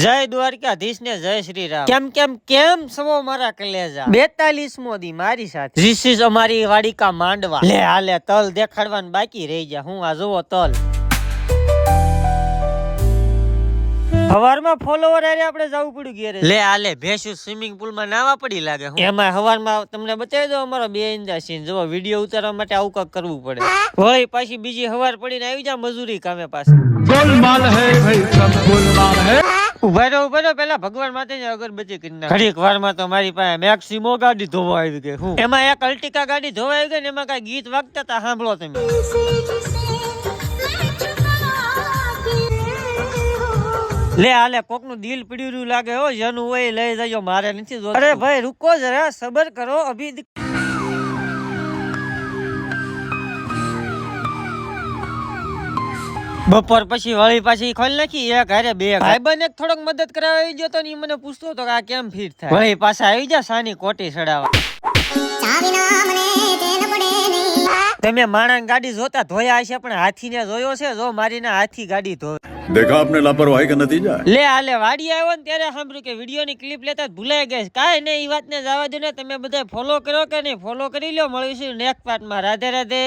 જય દ્વારકાધીશ ને જય શ્રી રામ। કેમ સવો મારા કલેજા 42મો દી મારી સાથે ધીસ ઇઝ અમારી વાડિકા માંડવા। લે હાલે તલ દેખાડવાનું બાકી રહી જા। હું આ જોવો તલ હવારમાં ફોલોવર આરે આપણે જવું પડ્યું ઘેરે। લે હાલે ભેંસુ સ્વિમિંગ પુલ માં નાવા પડી લાગે। હું એમાં હવારમાં તમને બતાવી દો અમારો બેઇંદા સીન। જો વિડિયો ઉતારવા માટે આવું કાક કરવું પડે। હોય પાછી બીજી હવાર પડીને આવી જા મજૂરી કામે પાછી। गोलमाल है भाई सब गोलमाल है। ઉભા રહો પેલા ભગવાન માટેની અગરબત્તી કરી નાખ। ઘડીક વારમાં તો મારી પાસે મેક્સિમો ગાડી ધોવા આવી ગઈ। હું એમાં એક અલ્ટિકા ગાડી ધોવા આવી ગઈ ને એમાં કઈ ગીત વાગતા તા સાંભળો તમે। લે હાલે કોક નું દિલ પીડ્યું લાગે હો। જેનું હોય લઈ જજો મારે નથી જોતું। અરે ભાઈ રૂકો જરા સબર કરો અભી। બપોર પછી વળી પાછી ખોલ નાખી એક હારે બે ભાઈબંધ એક થોડોક મદદ કરાવવા આવી ગયો તો ને મને પૂછતો હતો કે આ કેમ ફિટ થાય। વળી પાછા આવી જા સાની કોટી ચડાવવા। તમે માણસ ગાડી જોતા ધોયા હશે પણ હાથીને જોયો છે? જો મારીને હાથી ગાડી ધોવે। देखा आपने लापरवाही का नतीजा। લે હાલે વાડી આવ્યો ને ત્યારે સાંભળ્યું કે વિડીયો ની ક્લિપ લેતા ભૂલાઈ ગઈ। કાંઈ નહીં એ વાત ને જવા દો ને। તમે બધા ફોલો કરો કે નહીં ફોલો કરી લો। મળીશું નેક્સ્ટ પાર્ટમાં। રાધે રાધે।